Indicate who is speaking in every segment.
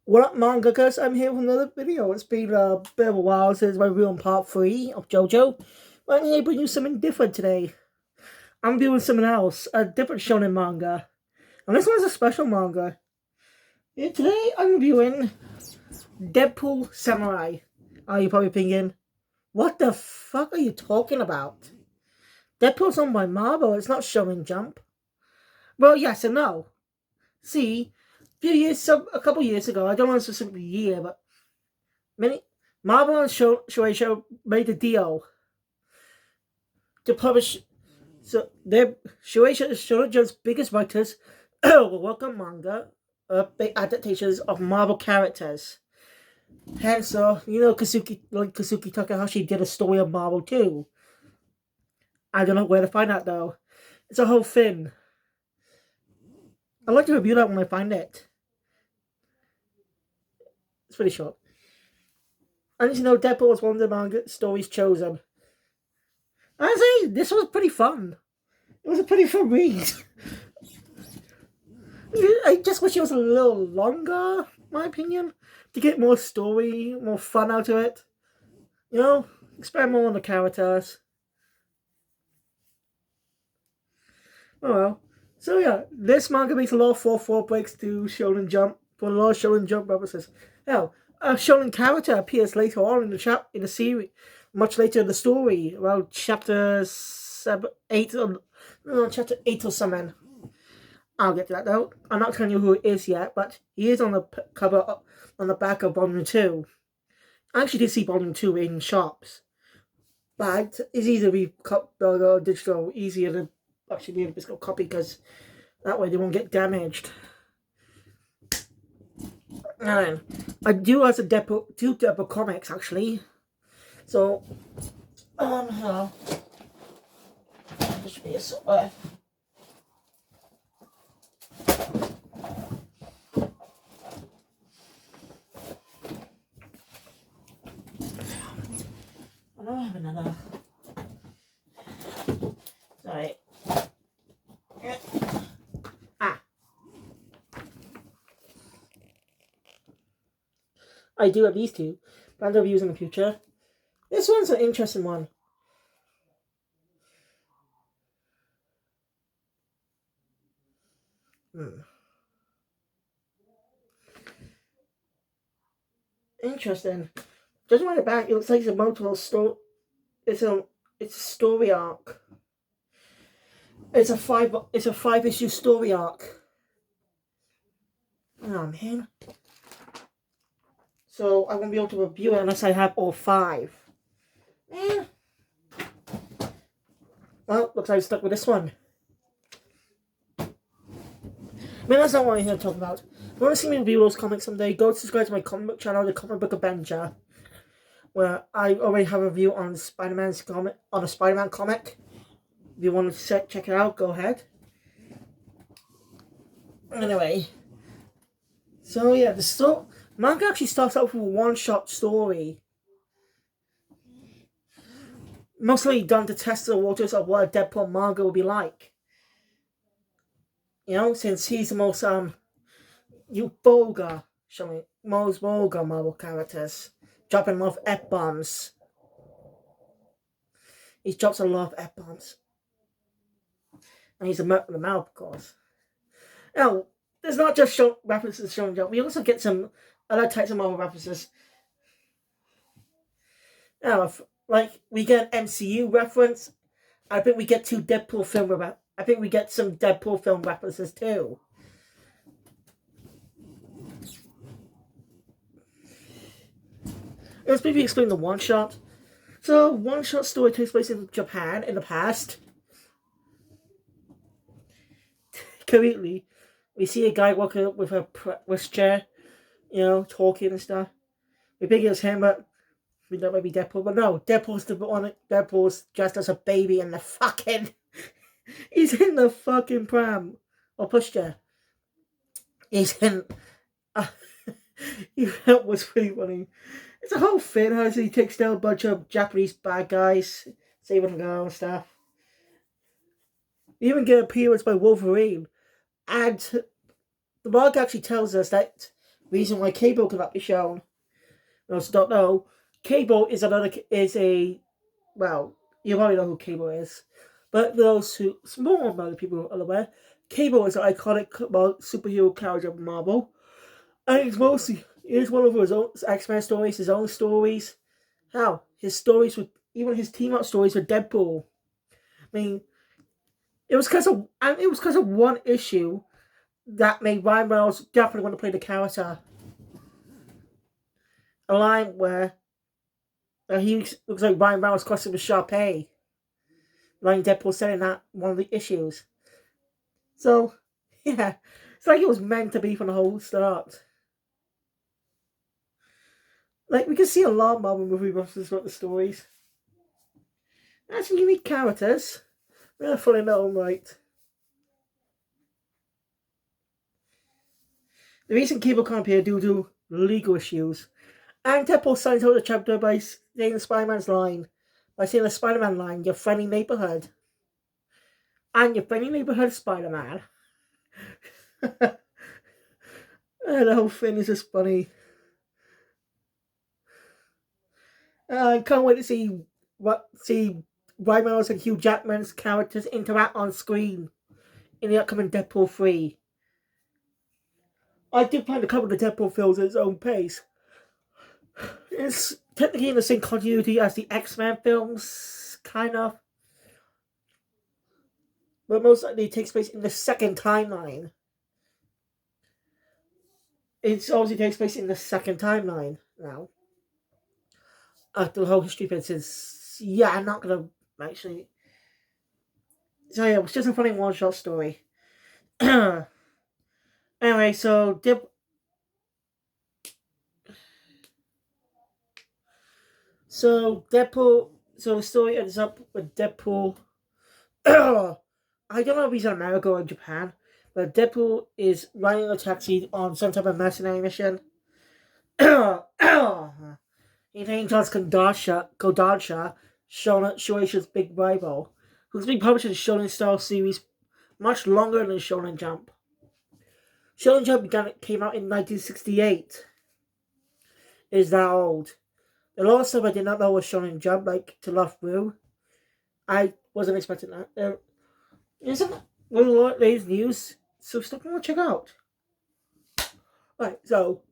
Speaker 1: What up, mangakas? I'm here with another video. It's been a bit of a while since my review on part 3 of JoJo. But I'm here to bring you something different today. I'm doing something else, a different shonen manga. And this one's a special manga. Yeah, today I'm reviewing Deadpool Samurai. You're probably thinking, what the fuck are you talking about? Deadpool's owned by Marvel, it's not Shonen Jump. Well, yes and no. See, a couple years ago, I don't know specifically year, but many Marvel and Shueisha made a deal to publish. So they're Shueisha is Shoujo's biggest writers will work on manga, big adaptations of Marvel characters. Hence, Kazuki Takahashi did a story of Marvel too. I don't know where to find that though. It's a whole thing. I'd like to review that when I find it. It's pretty short. I need to know Deadpool was one of the manga stories chosen. Honestly, this was pretty fun. It was a pretty fun read. I just wish it was a little longer, my opinion, to get more story, more fun out of it. You know, expand more on the characters. Oh well. So yeah, this manga makes a lot of 4-4 breaks to Shonen Jump for a lot of Shonen Jump references. Hell, a Shonen character appears later on in the series, much later in the story, around chapter 8 chapter 8 or something. I'll get to that though. I'm not telling you who it is yet, but he is on the cover on the back of Volume 2. I actually did see Volume 2 in shops, but it's easier to be digital, easier to actually be a physical copy because that way they won't get damaged. And I do have two Deadpool comics actually. So, hello. This should be a somewhere. I don't have another. Sorry. I do have these two, but I'll use in the future. This one's an interesting one. Interesting. Judging by the back, it looks like it's a multiple story. It's a story arc. It's a 5-issue story arc. Oh man. So I won't be able to review it unless I have all 5. Man. Well, looks like I'm stuck with this one. I mean, that's not what I'm here to talk about. If you want to see me review those comics someday, go subscribe to my comic book channel, The Comic Book Avenger, where I already have a review on Spider-Man's comic, on a Spider-Man comic. If you want to check it out, go ahead. Anyway, so yeah, the manga actually starts out with a one-shot story, mostly done to test the waters of what a Deadpool manga will be like. You know, since he's the most most vulgar Marvel characters, dropping a lot of F-bombs. He drops a lot of F-bombs. And he's a merc with a mouth, of course. Now, there's not just references showing up. We also get some other types of Marvel references. Now, we get an MCU reference, I think we get some Deadpool film references too. Let's maybe explain the one-shot. So, one-shot story takes place in Japan in the past. Currently, we see a guy walking up with a chair, talking and stuff. We think it's him, but we know maybe Deadpool. But no, Deadpool's the one. Deadpool's dressed as a baby in the fucking. He's in the fucking pram or pushchair. He's in. That was pretty funny. It's a whole thing how he takes down a bunch of Japanese bad guys, saving them girl and stuff. We even get appearance by Wolverine, and the manga actually tells us that Reason why Cable cannot be shown. Those who don't know, Cable is a well, you already know who Cable is. But for those who small amount of people are aware, Cable is an iconic superhero character of Marvel. And it's one of his own X-Men stories, his own stories. How? His stories with even his team up stories with Deadpool. I mean, it was because of one issue that made Ryan Reynolds definitely want to play the character. A line where he looks like Ryan Reynolds crossing with Sharpay. Ryan Deadpool said in that one of the issues. So, yeah, it's like it was meant to be from the whole start. Like, we can see a lot of Marvel movie references throughout the stories. That's some unique characters. They're fully in their own right. The reason Cable can't appear due to legal issues. And Deadpool signs out the chapter by saying Spider-Man's line. By saying the Spider-Man line, your friendly neighborhood. And your friendly neighborhood Spider-Man. And the whole thing is just funny. I can't wait to see Ryan Reynolds and Hugh Jackman's characters interact on screen in the upcoming Deadpool 3. I do plan to cover the Deadpool films at its own pace. It's technically in the same continuity as the X-Men films, kind of. But most likely it takes place in the second timeline. It obviously takes place in the second timeline now. After the whole history bit since yeah, I'm not gonna actually. So yeah, it was just a funny one-shot story. Anyway, so Deadpool. So the story ends up with Deadpool. I don't know if he's in America or in Japan, but Deadpool is riding a taxi on some type of mercenary mission. He encounters Kodansha, Shueisha's big rival, who's been published in the Shonen style series much longer than Shonen Jump. Shonen Jump came out in 1968. It is that old. The last time I did not know was Shonen Jump, like to love through. I wasn't expecting that. There isn't a lot of latest news, so stuff I want to check out. Right, so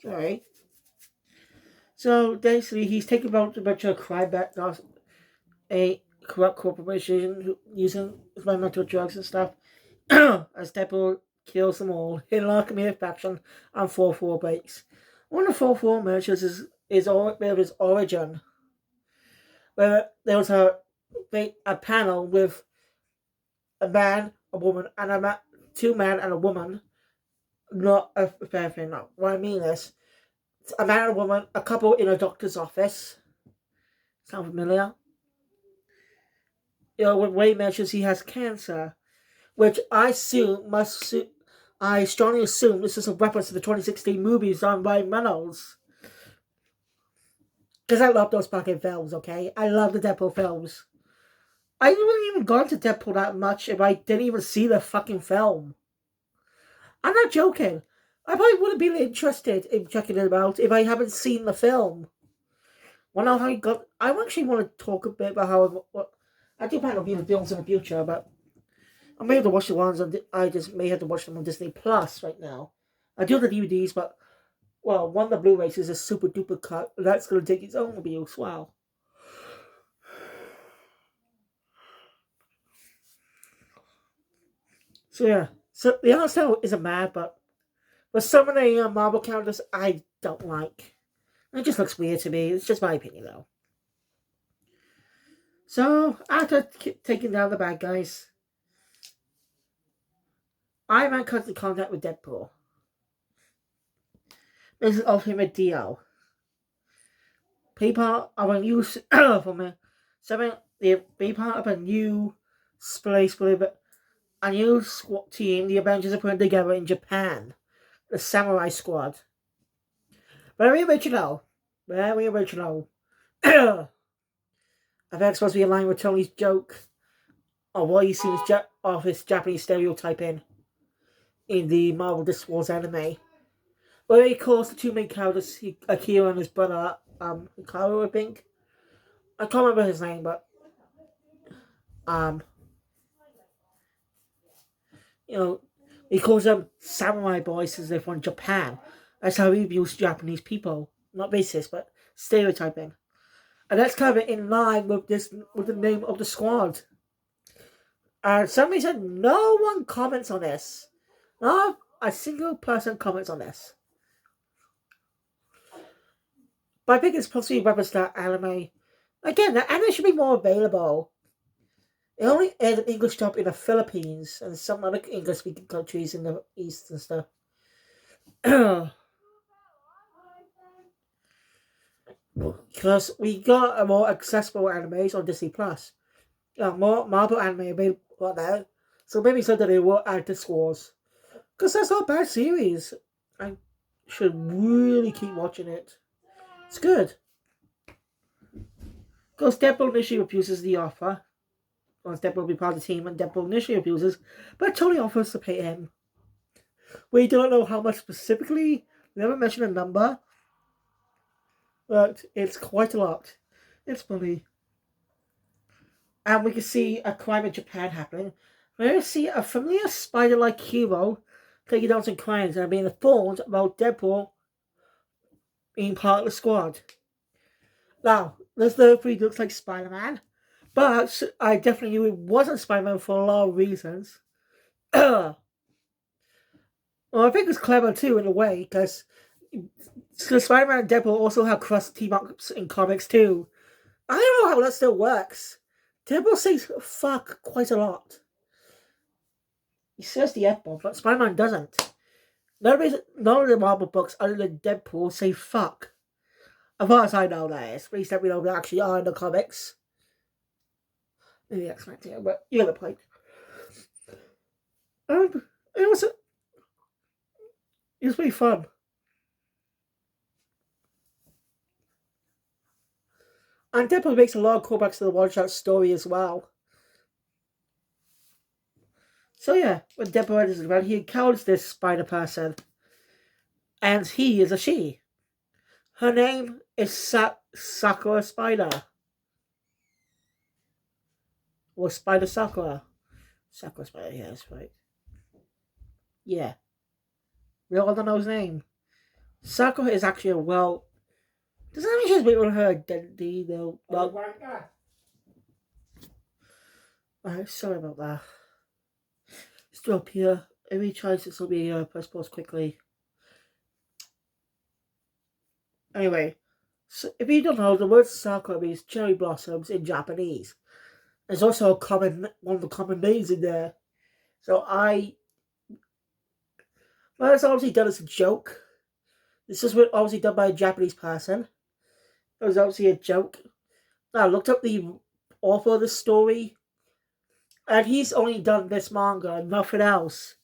Speaker 1: sorry. So basically, he's taking about a bunch of crime back a corrupt corporation using experimental drugs and stuff. As Deadpool kills them all, in alchemy faction and 4-4 breaks. One of 4-4 mentions is his origin, where there was a panel with a man, a woman, and two men and a woman. Not a fair thing. No. What I mean is, a man and a woman, a couple in a doctor's office. Sound familiar? When Wade mentions he has cancer, which I strongly assume this is a reference to the 2016 movies on Ryan Reynolds. Because I love those fucking films, okay? I love the Deadpool films. I wouldn't even go into Deadpool that much if I didn't even see the fucking film. I'm not joking. I probably wouldn't be interested in checking it out if I haven't seen the film. Well, now I actually want to talk a bit about how I do plan on viewing films in the future, but I may have to watch the ones I just may have to watch them on Disney Plus right now. I do the DVDs, but well, one of the Blu-rays is a super duper cut. That's going to take its own abuse. Wow. So yeah, so the art style isn't bad, but some of the Marvel characters I don't like. It just looks weird to me. It's just my opinion, though. So after taking down the bad guys, Iron Man comes in contact with Deadpool. This is ultimate deal. People of a new from a be part of a new a new squad team the Avengers are putting together in Japan. The Samurai Squad. Very original. Very original. A I think it's supposed to be in line with Tony's joke of what he sees of his Japanese stereotyping in the Marvel This Wars anime. Where he calls the two main characters, Akira and his brother, Hikaru, I think. I can't remember his name, but um, you know, he calls them samurai boys since they're from Japan. That's how he views Japanese people. Not racist, but stereotyping. And that's kind of in line with with the name of the squad. And some reason, no one comments on this. Not a single person comments on this. But I think it's possibly represent anime. Again, the anime should be more available. It only aired an English dub in the Philippines and some other English-speaking countries in the East and stuff. Because we got a more accessible animes on Disney Plus. More Marvel anime available now. So maybe someday they will add Disc Wars. Because that's not a bad series. I should really keep watching it. It's good. Because Deadpool initially refuses the offer. Once Deadpool will be part of the team, and Deadpool initially refuses, but Tony offers to pay him. We don't know how much specifically. We never mentioned a number. But it's quite a lot. It's money. And we can see a crime in Japan happening. We can see a familiar spider-like hero taking down some crimes and being informed about Deadpool being part of the squad. Now, this therefore looks like Spider-Man, but I definitely knew it wasn't Spider-Man for a lot of reasons. Well, I think it's clever too in a way, because Spider-Man and Deadpool also have cross team-ups in comics too. I don't know how that still works. Deadpool says fuck quite a lot. He says the F-bomb, but Spider-Man doesn't. None of the Marvel books other than Deadpool say fuck. As far as I know, that is. Please let me know if they actually are in the comics. Maybe X-Men too, but you get the point. It was pretty fun. And Deadpool makes a lot of callbacks to the one-shot story as well. So yeah, when Deadpool enters the world, he encounters this spider person. And he is a she. Her name is Sakura Spider. Or Spider Sakura. Sakura Spider, yeah, that's right. Yeah. We all don't know his name. Sakura is actually a well... Does that mean she's waiting on her identity, though? Well, sorry about that. Still up here. Every choice this will be press pause quickly. Anyway, so if you don't know, the word Sakura means cherry blossoms in Japanese. There's also one of the common names in there. So well, it's obviously done as a joke. This is obviously done by a Japanese person. It was obviously a joke. I looked up the author of the story, and he's only done this manga and nothing else.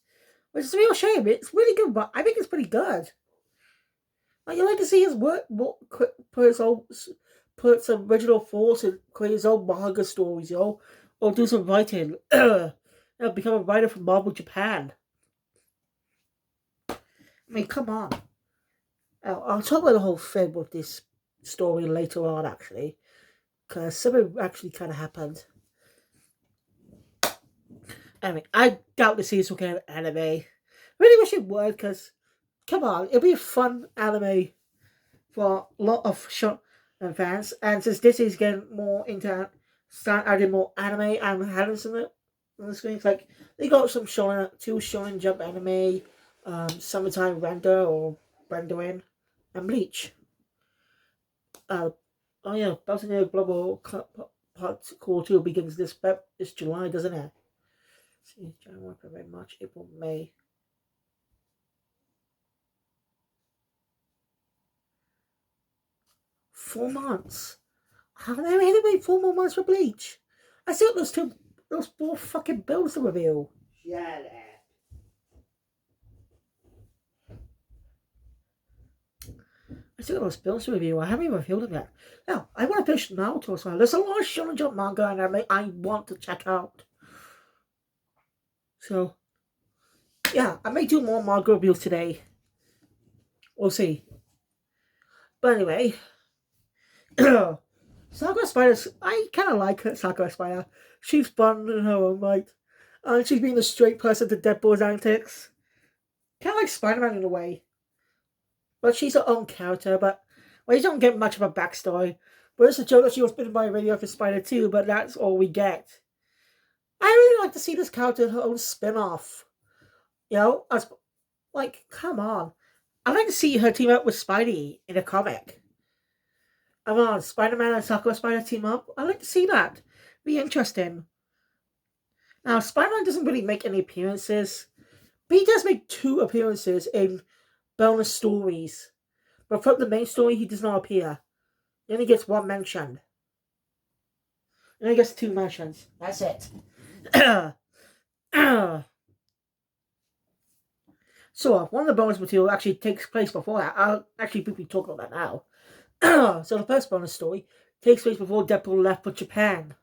Speaker 1: Which is a real shame. It's really good, but I think it's pretty good. Like, you like to see his work, put some original force and create his own manga stories, or do some writing. Become a writer from Marvel Japan. I mean, come on. I'll talk about the whole thing with this story later on, actually, because something actually kind of happened. Anyway, I doubt the series will get an anime. Really wish it would, because, come on, it'll be a fun anime for a lot of fans. And since this is getting more into start adding more anime and hands in it on the screen, it's like they got two Shonen Jump anime, Summertime Render or Rendering, and Bleach. Oh yeah, Bouncing Air Global Part Core 2 begins this July, doesn't it? See, January, February, March, April, May. Four months. How they really wait 4 more months for Bleach? I still got those 4 fucking bills to reveal.
Speaker 2: Shut up.
Speaker 1: I still got those bills to review. I haven't even reviewed them yet. Now, I want to finish Naruto as well. There's a lot of Shonen Jump manga and I want to check out. So, yeah, I may do more manga reviews today. We'll see. But anyway, Sakura Spider's, I kind of like her, Sakura Spider. She's fun in her own right. And she's being a straight person to Deadpool's antics. Kind of like Spider-Man in a way. But she's her own character, but well, you don't get much of a backstory. But it's a joke that she was bitten by a radioactive spider too, but that's all we get. I really like to see this character in her own spin-off. You know, as like, come on. I'd like to see her team up with Spidey in a comic. Come on, Spider-Man and Sakura Spider team up. I'd like to see that. Be interesting. Now, Spider-Man doesn't really make any appearances, but he does make 2 appearances in bonus stories. But from the main story, he does not appear. He only gets 1 mention. He only gets 2 mentions. That's it. So, one of the bonus material actually takes place before that. I'll actually briefly talk about that now. So, the first bonus story takes place before Deadpool left for Japan.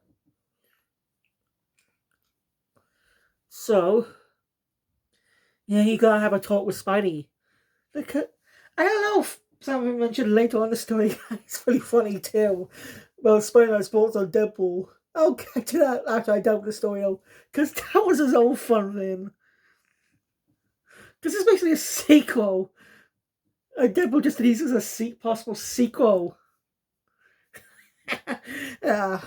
Speaker 1: So, yeah, you gotta have a talk with Spidey. I don't know if someone mentioned later on the story. It's really funny too. Well, Spider-Man's thoughts on Deadpool. I'll get to that after I dump the story out. Because that was his own fun thing. This is basically a sequel. Deadpool just uses a possible sequel. Yeah.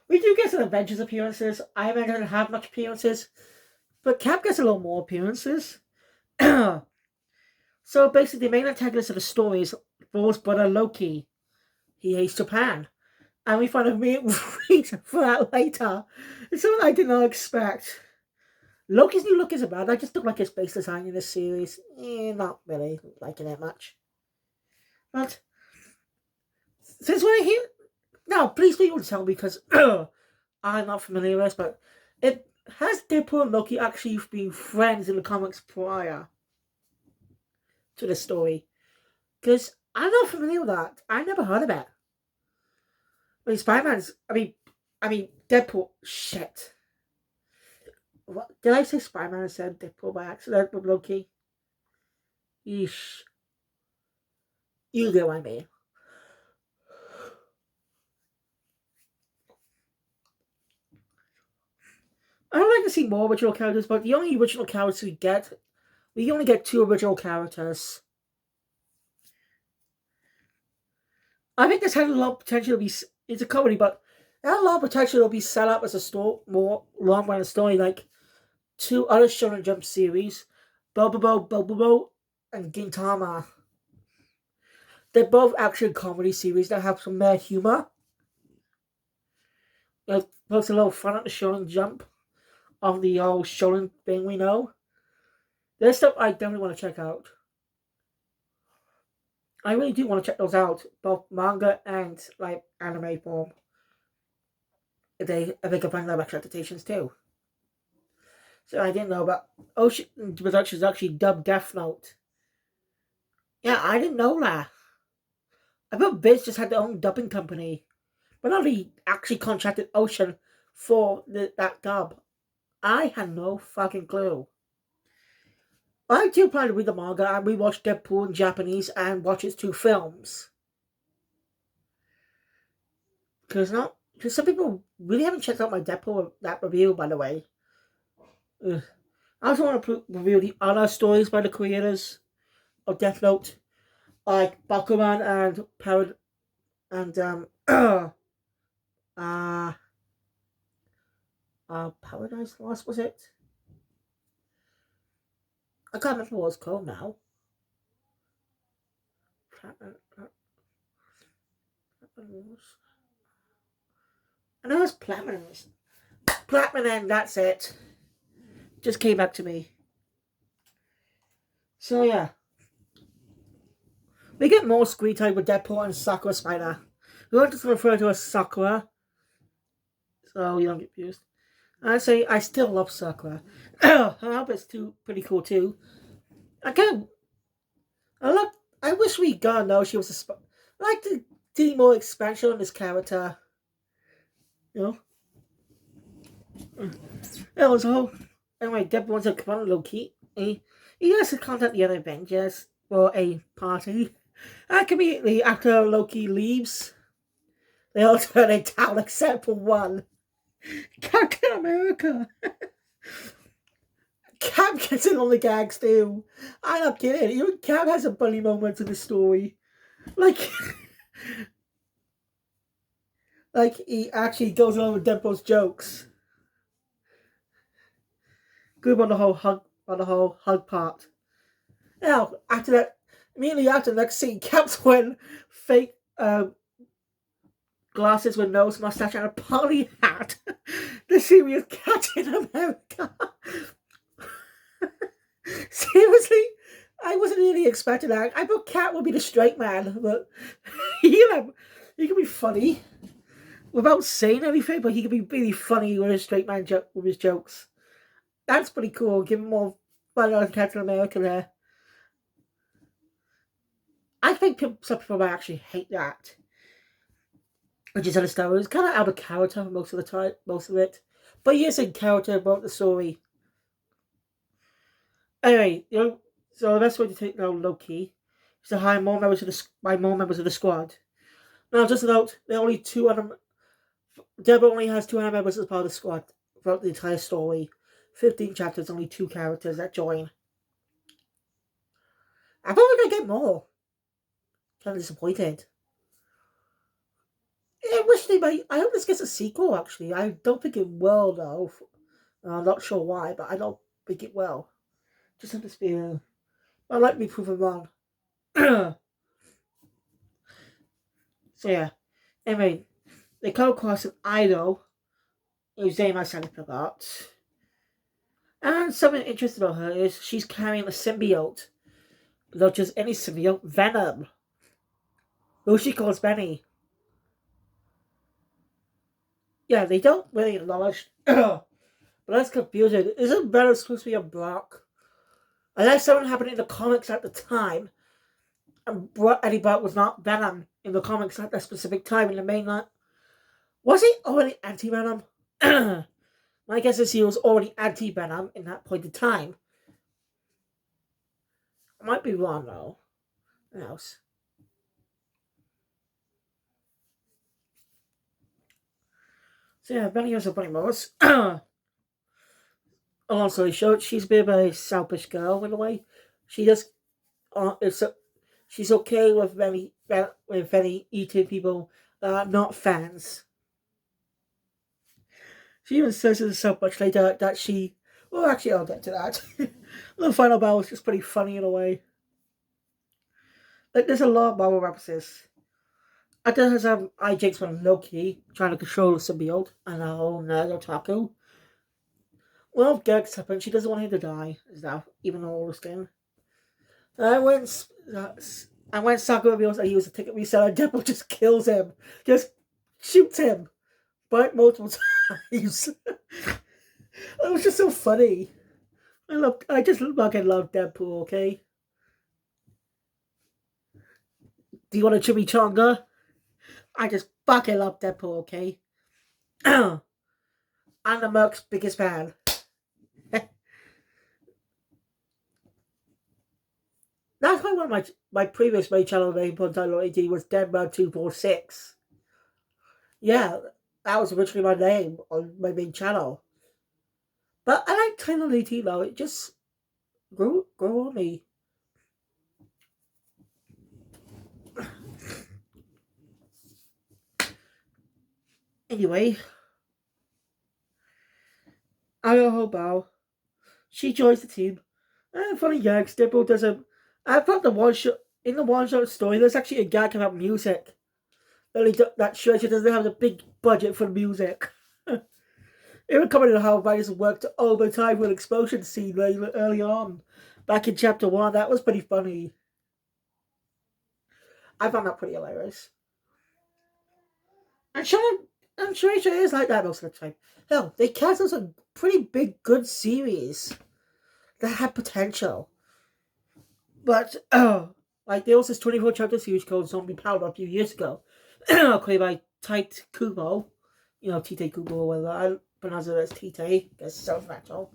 Speaker 1: We do get some Avengers appearances. Iron Man doesn't have much appearances. But Cap gets a lot more appearances. So basically, the main antagonist of the story is Thor's brother Loki. He hates Japan. And we find a reason for that later. It's something I did not expect. Loki's new look isn't bad. I just don't like his base design in this series. Not really liking it much. But since we're here, now please don't tell me because I'm not familiar with this, but it has Deadpool and Loki actually been friends in the comics prior to the story? Because I'm not familiar with that. I never heard of it. I mean, Spider-Man's. I mean, Deadpool. Shit. What did I say? Spider-Man instead of Deadpool by accident with Loki. Yeesh. You get what I mean. I would like to see more original characters, but the only original characters we only get 2 original characters. I think this had a lot of potential to be. It's a comedy, but it had a lot of potential to be set up as a more long-running story, like 2 other Shonen Jump series, Bobo, and Gintama. They're both action comedy series that have some mad humor. Like, pokes a little fun at the Shonen Jump of the old Shonen thing we know. There's stuff I definitely want to check out. I really do want to check those out, both manga and like anime form. If they can find live action adaptations too. So I didn't know about Ocean Productions actually dubbed Death Note. Yeah, I didn't know that. I thought Viz just had their own dubbing company. But now they actually contracted Ocean for that dub. I had no fucking clue. I do plan to read the manga and rewatch Deadpool in Japanese and watch its 2 films. Because some people really haven't checked out my Deadpool that review, by the way. Ugh. I also want to review the other stories by the creators of Death Note, like Bakuman and Paradise Lost, was it? I can't remember what it's called now. I know it's Platinum. Platinum, that's it. Just came back to me. So yeah. We get more screen time with Deadpool and Sakura Spider. We want to refer to as Sakura, so you don't get confused. I say I still love Sakura. Her outfit's pretty cool too. I kind of I wish we got to know she was I like to see more expansion on this character. You know. Yeah, also, anyway, Deadpool wants to come on low key. He has to contact the other Avengers for a party. And immediately after Loki leaves, they all turn it down except for one. Captain America. Cap gets in on the gags too. I'm not kidding. Even Cap has some funny moments in the story. Like, like he actually goes along with Deadpool's jokes. Good on the whole hug part. Now, after that, immediately after the next scene, Cap's wearing fake glasses with nose, mustache, and a party hat. The serious Captain America. Seriously, I wasn't really expecting that. I thought Cat would be the straight man, but he can be funny without saying anything, but he can be really funny with his straight man with his jokes. That's pretty cool. Give him more fun on Captain America there. I think some people might actually hate that, which is understandable. It's kind of out of character most of the time, most of it, but he is in character about the story. Anyway, so the best way to take down Loki is to hire more members of the squad. Now, just a note, there are only two other. Deborah only has two other members as part of the squad throughout the entire story. 15 chapters, only two characters that join. I thought we were gonna get more. Kind of disappointed. I wish they might. I hope this gets a sequel. Actually, I don't think it will though. I'm not sure why, but I don't think it will. Just have this feeling. I'd like to be proven wrong. So yeah. Anyway, they come across an idol whose name I sadly forgot. And something interesting about her is she's carrying a symbiote. Not just any symbiote, Venom. Who she calls Benny. Yeah, they don't really acknowledge. But that's confusing. Isn't Venom supposed to be a Brock? Unless something happened in the comics at the time, and Eddie Brock was not Venom in the comics at that specific time in the mainline. Was he already anti-Venom? My guess is he was already anti-Venom in that point in time. I might be wrong though. What else? So yeah, Benny has a bunny Morris. Also, she's a bit of a selfish girl in a way. She just it's she's okay with very eating people that are not fans. She even says to herself much later that she. Well, actually, I'll get to that. The final battle is just pretty funny in a way. Like, there's a lot of Marvel references. And then there's IJ's one Loki trying to control the symbiote and a whole nerd otaku. Well, Gerg's happened. She doesn't want him to die. Is that even all this thing? And when Sakura reveals that he was a ticket reseller, Deadpool just kills him. Just shoots him. But multiple times. It was just so funny. I just fucking love Deadpool, okay? Do you want a chimichanga? I just fucking love Deadpool, okay? I'm the Merc's biggest fan. That's why one of my previous main channel name on Title AD was Deadman246. Yeah, that was originally my name on my main channel. But I like Title AD now. It just grew on me. Anyway, Io Bow. She joins the team. And funny gags, Deadpool doesn't. I thought in the one shot story, there's actually a gag about music. That Shredder doesn't have a big budget for music. It would come in how writers worked overtime with an explosion scene early on. Back in chapter 1, that was pretty funny. I found that pretty hilarious. And I'm sure it is like that most of the time. Hell, they cast us a pretty big, good series that had potential. But, Like, there was this 24 chapter series called Zombie Powder a few years ago, created by Tite Kubo. You know, Tite Kubo or whatever. I pronounce it as Tite, because it sounds natural.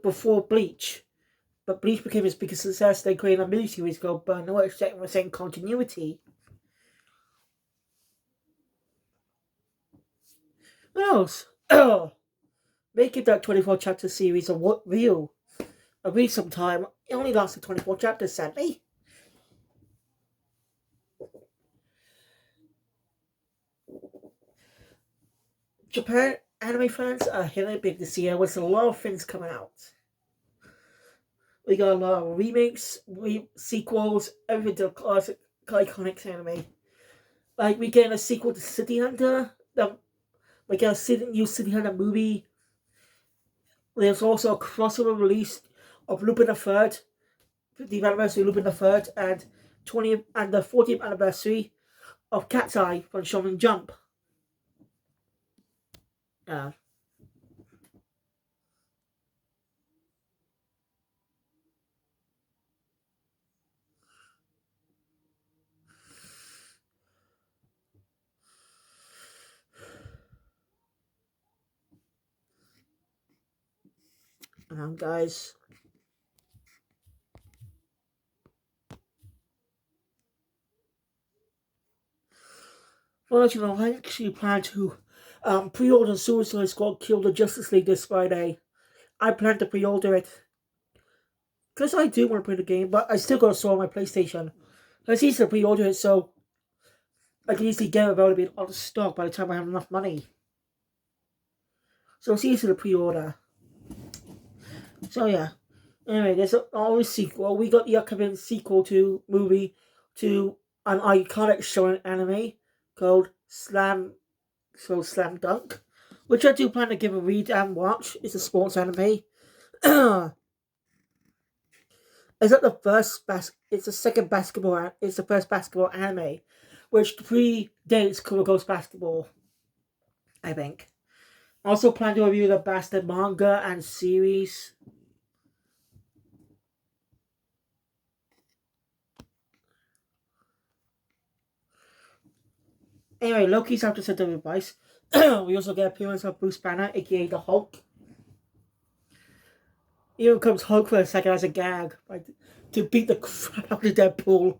Speaker 1: Before Bleach. But Bleach became its biggest success. They created a miniseries called Burnout, set in the same continuity. What else? Making that 24 chapter series real. A recent time. It only lasted 24 chapters, sadly. Japan anime fans are hitting big this year with a lot of things coming out. We got a lot of remakes, sequels, everything to classic, iconic anime. Like, we get a sequel to City Hunter. We get a new City Hunter movie. There's also a crossover release of Lupin the Third, the anniversary of Lupin the Third, and the 40th anniversary of Cat's Eye from Shonen Jump. Uh, guys. Well, you know, I actually plan to pre-order Suicide Squad Kill the Justice League this Friday. I plan to pre-order it. Because I do want to play the game, but I still got to store my PlayStation. It's easy to pre-order it, so I can easily get it without it being out of stock by the time I have enough money. So it's easy to pre-order. So yeah. Anyway, there's always sequel. We got the upcoming sequel to movie to an iconic shonen anime called Slam Dunk, which I do plan to give a read and watch. It's a sports anime. It's not the it's the second basketball. It's the first basketball anime, which predates Kuroko's basketball. I think. I also plan to review the Bastard manga and series. Anyway, Loki's after set of advice. We also get appearance of Bruce Banner, aka the Hulk. Here comes Hulk for a second as a gag, to beat the crap out of Deadpool.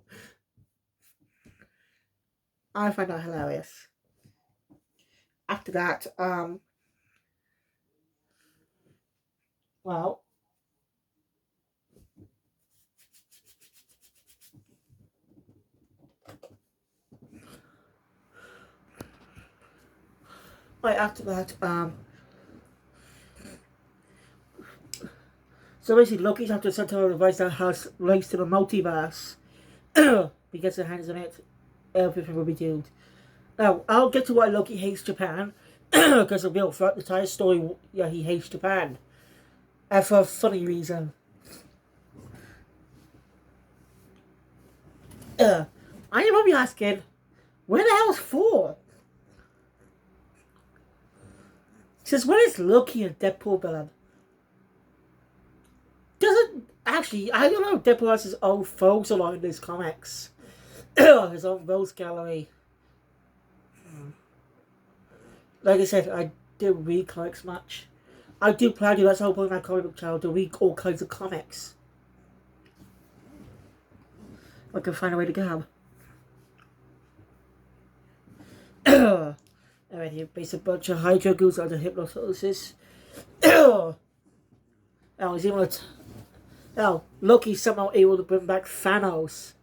Speaker 1: I find that hilarious. After that, well, after that, so basically Loki's after some type of device that has links to the multiverse. Because it hands on it, everything will be doomed. Now, I'll get to why Loki hates Japan, because the real throughout the entire story, yeah, he hates Japan. And for a funny reason. I might be asking, where the hell's Thor? Says, when is Loki a Deadpool villain? Doesn't actually, I don't know if Deadpool has his own foes along in these comics. His own Rose Gallery. Like I said, I do read comics much. I do plan to, that's the whole point of my comic book channel, to read all kinds of comics. I can find a way to go. Alright, here, base a bunch of Hydra goes under hypnosis. Now, he's able to. Now, Loki's somehow able to bring back Thanos.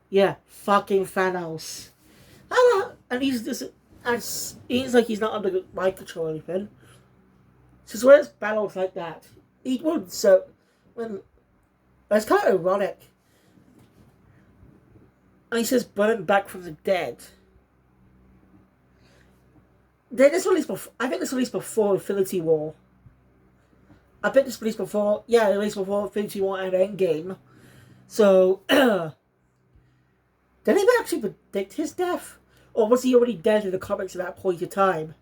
Speaker 1: Yeah, fucking Thanos. And he's just. And he's like he's not under my control or anything. So when it's battles like that, he wouldn't. So when it's kind of ironic. And he says, "Bring him back from the dead." Then this released before. I think this released before Infinity War. I think this released before. Yeah, it released before Infinity War and Endgame. So, did anyone actually predict his death, or was he already dead in the comics at that point in time?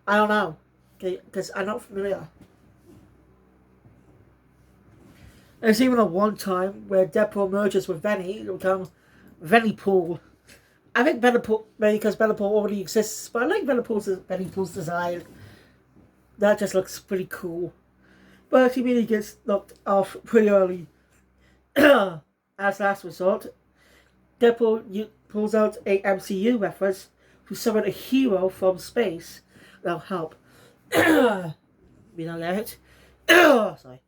Speaker 1: I don't know, because I'm not familiar. There's even a one time where Deadpool merges with Venny to become Vennypool. I think Vennypool, maybe because Vennypool already exists, but I like Vennypool's design. That just looks pretty cool. But he really gets knocked off pretty early. As last resort, Deadpool pulls out a MCU reference to summon a hero from space. That'll help. We don't get it. Sorry.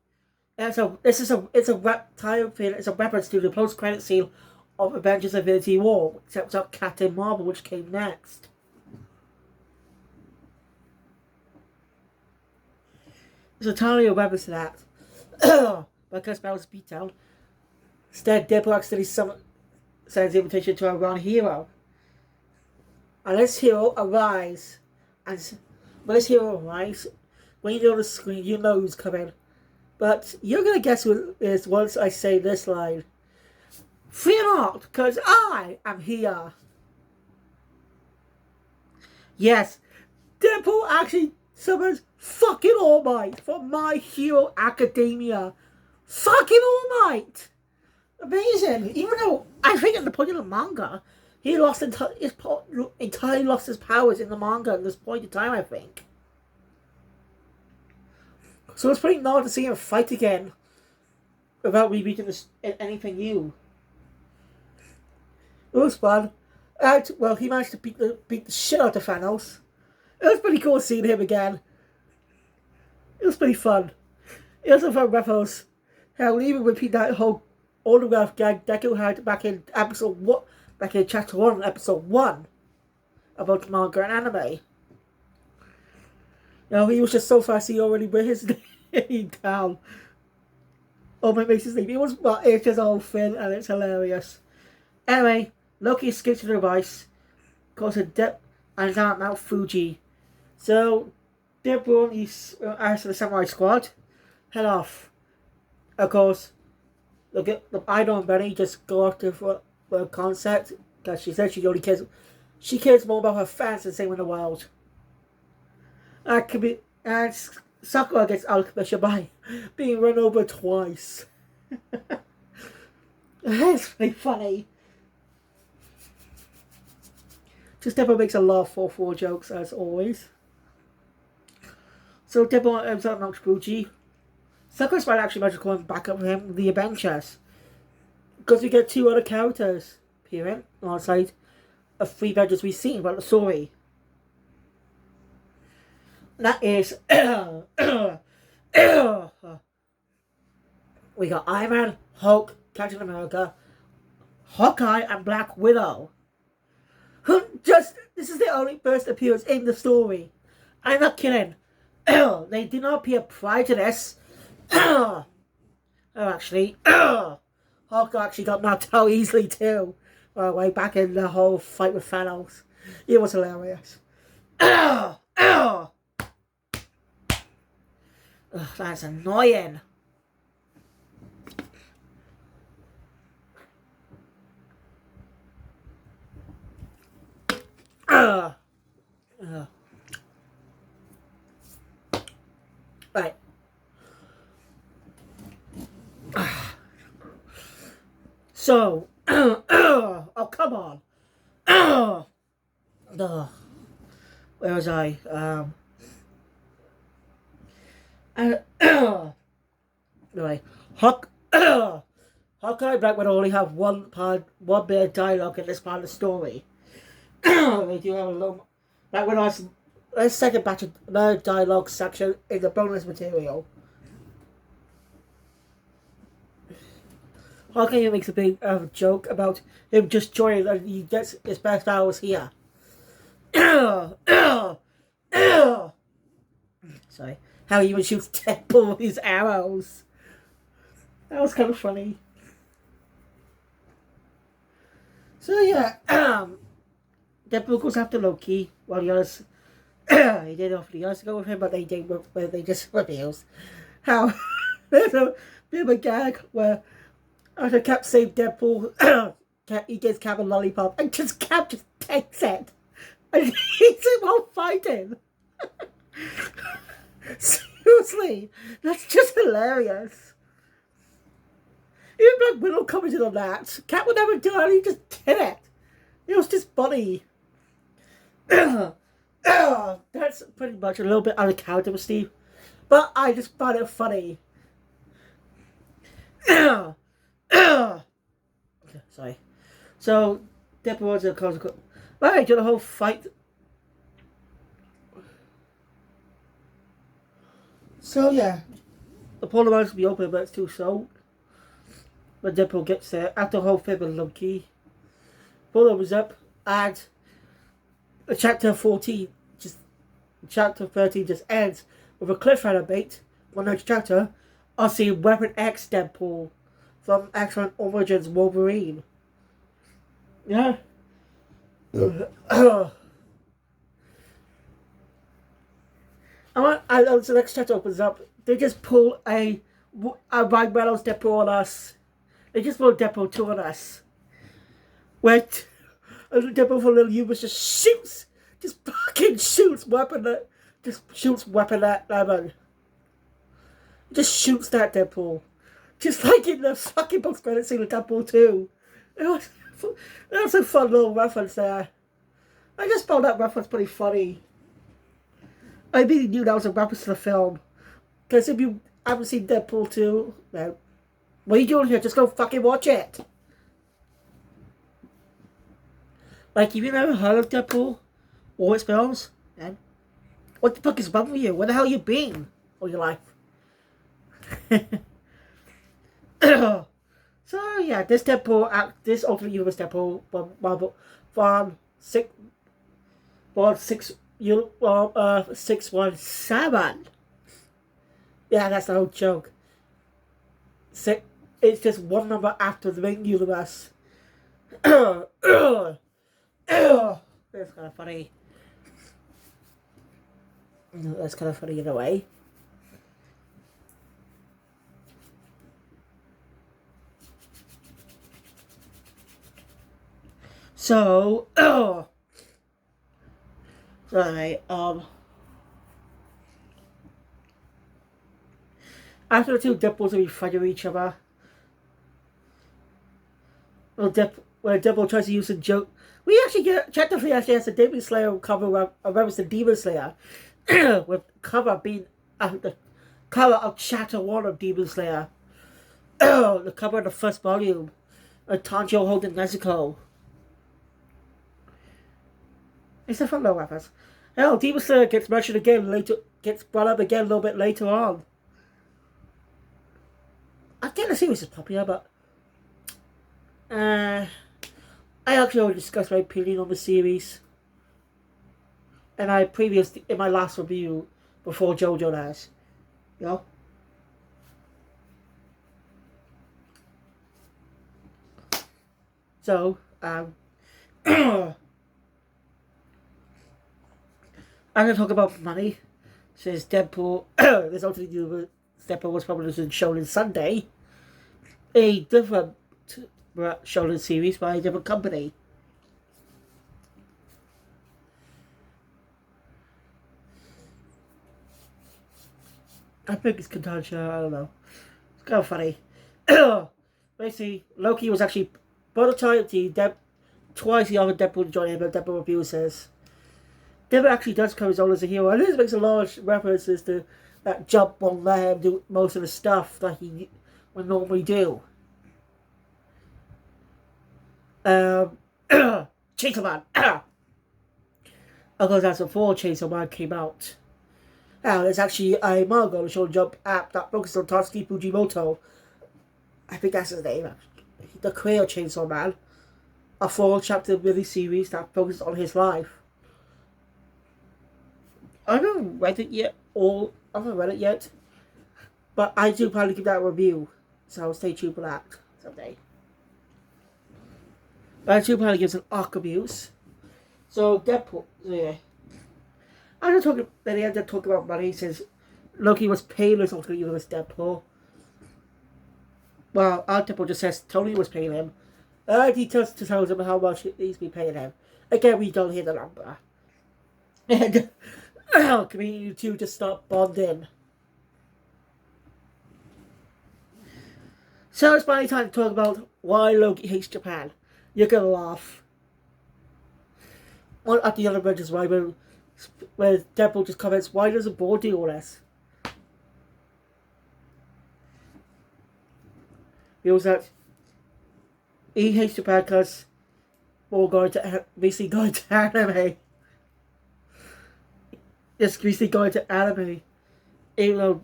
Speaker 1: And so it's a reference to the post-credit scene of Avengers Infinity War, except without Captain Marvel, which came next. There's entirely a reference to that. Because Battle's beatdown. Instead, Deadpool accidentally sends the invitation to a wrong hero. And this hero arrives, when you know the screen, you know who's coming. But you're gonna guess who it is once I say this line. Fear not, because I am here. Yes, Deadpool actually summons fucking All Might from My Hero Academia. Fucking All Might! Amazing! Even though I think at the point of the manga, he entirely lost his powers in the manga at this point in time, I think. So it's pretty nice to see him fight again without rebooting anything new. It was fun. Well, he managed to beat the shit out of Thanos. It was pretty cool seeing him again. It was pretty fun. It also fun reference how we even repeat that whole autograph gag Deku had back in chapter 1, episode 1 about manga and anime. You know, he was just so fast he already put his name down. Oh, my makes his name. It's just a whole thing and it's hilarious. Anyway, Loki escapes to the device, causing death and is now at Mount Fuji. So, Deadpool and his the Samurai Squad head off. Of course, the Idol and Benny just go after for a concert because she said she cares more about her fans than saving the world. And Sakura gets out of commission by being run over twice. It's pretty funny. Just Deadpool makes a lot of 4-4 jokes as always. So Deadpool ends up Mount Fuji. Sakura's might actually manage to call him back up with him, the Avengers. Because we get 2 other characters appearing alongside of 3 Avengers we've seen about the story. That is we got Iron Man, Hulk, Captain America, Hawkeye, and Black Widow. This is their only first appearance in the story. I'm not kidding. They did not appear prior to this. Hawkeye actually got knocked out easily too. Way back in the whole fight with Thanos. It was hilarious. That's annoying. Right. So, oh come on. Where was I? Anyway, Hawkeye and Black Widow only have one bit of dialogue in this part of the story. They do have a little. Black Widow has a second batch of another dialogue section in the bonus material. Hawkeye makes a big joke about him just joining and he gets his best hours here. Sorry. How he even shoots Deadpool with his arrows. That was kind of funny. So yeah, Deadpool goes after Loki while the others he did offer the others to go with him, but they just refused. How there's a bit of a gag where after Cap saved Deadpool, he gives Cap a lollipop and Cap just takes it and eats it while fighting. Seriously, that's just hilarious. Even Black Widow commented on that. Cat would never do it, he just did it. It was just funny. That's pretty much a little bit out of character with Steve. But I just found it funny. Sorry. So, Deadpool was a consequence. Right, do the whole fight. So, yeah. The polar lines will be open, but it's too slow. When Deadpool gets there, after the whole thing with Loki, pull opens up, and chapter 14, chapter 13 just ends with a cliffhanger bait. One next chapter, I'll see Weapon X Deadpool from X-Men Origins Wolverine. Yeah. And as the next chapter opens up, they just pull a Ryan Reynolds Deadpool on us. They just pull Deadpool 2 on us. Where Deadpool for little humans just shoots, just fucking shoots weapon at, Lemon. Just shoots that Deadpool. Just like in the fucking post-credit scene of Deadpool 2. It was a fun little reference there. I just found that reference pretty funny. I really knew that was a reference to the film. Because if you haven't seen Deadpool 2, well, what are you doing here? Just go fucking watch it. Like, if you've never heard of Deadpool or its films, man, what the fuck is wrong with you? Where the hell you been all your life? So yeah, this Deadpool, this Ultimate Universe Deadpool from 617. Yeah, that's the whole joke. It's just one number after the main universe. That's kind of funny. That's kind of funny in a way. So, sorry, after the two Deadpools will be fighting each other, where Deadpool tries to use a joke. We actually get, chapter 3 actually has the Demon Slayer cover of reference to Demon Slayer, with cover being the cover of chapter 1 of Demon Slayer, the cover of the first volume, Tanjiro holding Nezuko. It's a fun little reference. Hell, Demon Slayer gets mentioned again later, gets brought up again a little bit later on. I think the series is popular, but I actually already discussed my opinion on the series, and in my last review before JoJo has, you know. So I'm going to talk about money. Since Deadpool, this alternate universe Deadpool was published in Shonen Sunday, a different Shonen series by a different company. I think it's Kantansha, I don't know. It's kind of funny. Basically, Loki was actually prototyped twice the other Deadpool to join him, but Deadpool refuses. Deadpool actually does come his own as a hero, and this makes a large references to that jump won't let him do most of the stuff that he would normally do. Chainsaw Man. Of course, that's before Chainsaw Man came out. Now, there's actually a manga on the Shonen Jump app that focuses on Tatsuki Fujimoto. I think that's his name, the creator of Chainsaw Man. A 4-chapter mini-series that focuses on his life. I haven't read it yet, but I do plan to give that a review, so stay tuned for that someday. But I do plan to give some arc reviews. So Deadpool, yeah. I'm not talking. Then he ended up talking about money. He says Loki was paying his alternate universe Deadpool. Well, our Deadpool just says Tony was paying him. And he tells him how much he's been paying him. Again, we don't hear the number. And community two just start bonding. So it's finally time to talk about why Loki hates Japan. You're gonna laugh. One at the other bridges, right? Where Deadpool just comments, "Why does the board do all this?" He was that he hates Japan because we're going to basically going to anime. Just basically going to anime. Even though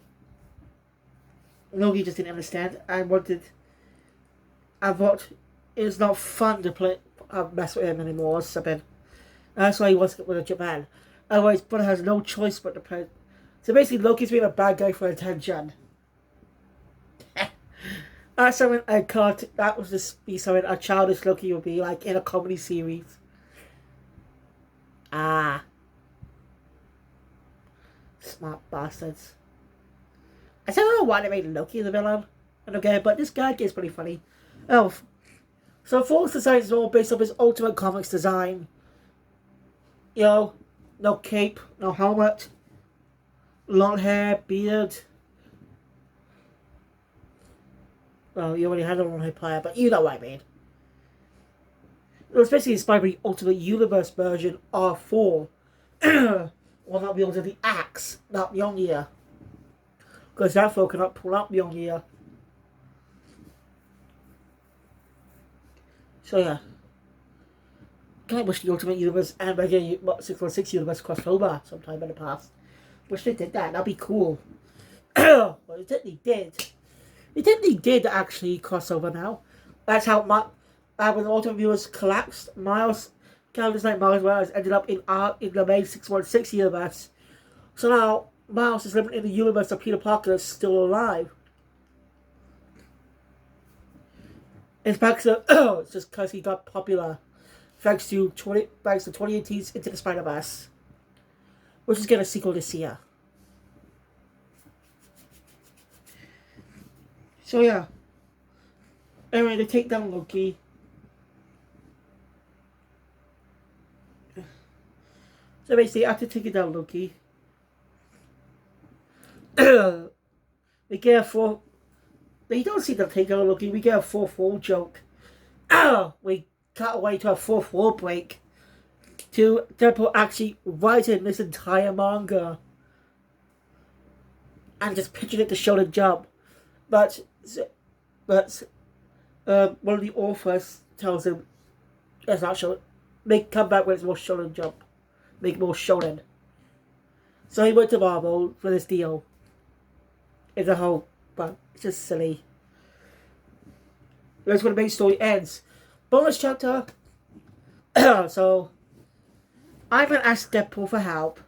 Speaker 1: Loki just didn't understand and wanted. I thought it's not fun to play mess with him anymore or something. That's why he wants to get rid of Japan. Otherwise, Butter has no choice but to play. So basically, Loki's being a bad guy for attention. That's something I can't. That was just be something a childish Loki would be like in a comedy series. Ah, smart bastards. I don't know why they made Loki the villain. I don't get it, but this guy is pretty funny. Oh, so Thor's design is all based off his Ultimate Comics design. You know, no cape, no helmet, long hair, beard. Well, you already had a long hair prior, but you know what I mean. It was basically inspired by the Ultimate Universe version of Thor. Well, not the the axe, not Mjolnir. Because that Thor cannot pull out Mjolnir. So yeah. I wish the Ultimate Universe and regular 616 Universe crossed over sometime in the past. Wish they did that, that'd be cool. Well, they did. They did actually cross over now. That's how when the Ultimate Universe collapsed, Miles, characters like Miles Morales ended up in the main 616 Universe. So now, Miles is living in the universe of Peter Parker is still alive. It's back to, it's just because he got popular. Thanks to 2018's Into the Spider-Verse, which is getting a sequel this year. So yeah. Anyway, they take down Loki. So basically, after taking down Loki, we get a fourth. They don't see them take down Loki. We get a fourth wall joke. We cut away to a fourth wall break to Deadpool actually writing this entire manga and just pitching it to Shonen Jump, but one of the authors tells him that's not Shonen. Come back when it's more Shonen Jump, make it more Shonen. So he went to Marvel for this deal. It's a whole, but it's just silly. That's where the main story ends. Bonus chapter. So, Ivan asked Deadpool for help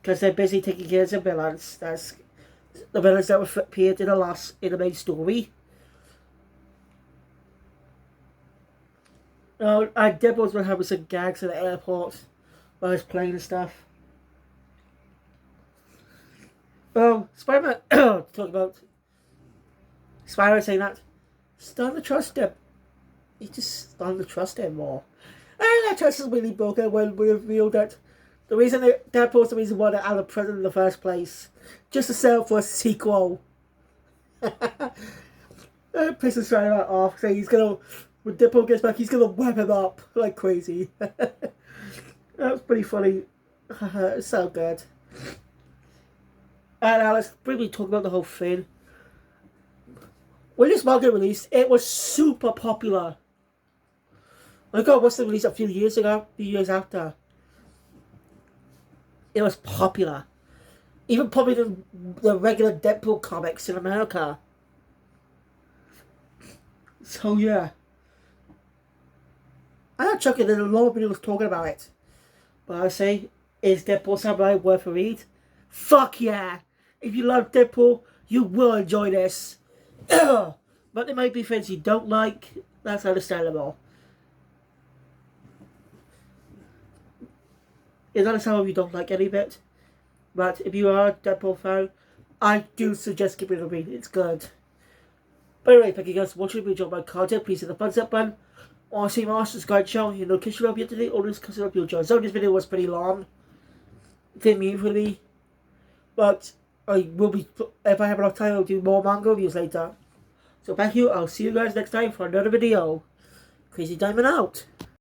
Speaker 1: because they're busy taking care of the villains. That's the villains that were appeared in the main story. And Deadpool's been having some gags at the airport while he's playing and stuff. Spider-Man talking about Spider-Man saying that starting to trust him. He's just starting to trust him more. And that trust is really broken when we revealed that the reason that Deadpool's the reason why they're out of prison in the first place. Just to set up for a sequel. That pisses Spider-Man off, saying he's gonna, when Deadpool gets back, he's gonna web him up like crazy. That was pretty funny. It's so good. And now let's briefly talk about the whole thing. When this manga released, it was super popular. My God, what's the release a few years after? It was popular. Even popular than the regular Deadpool comics in America. So yeah. I'm not joking, there's a lot of videos talking about it. But I say, is Deadpool Samurai worth a read? Fuck yeah! If you love Deadpool, you will enjoy this. But there might be things you don't like. That's understandable. It's understandable if you don't like any of it. But if you are a Deadpool fan, I do suggest giving it a read. It's good. But anyway, thank you guys for watching. If you enjoyed my content, please hit the thumbs up button. Want to see my subscribe channel, you know, kiss you up here today, or just consider up your job. So this video was pretty long. Didn't mean for me. But I will be, if I have enough time, I'll do more manga reviews later. So back here, I'll see you guys next time for another video. Crazy Diamond out.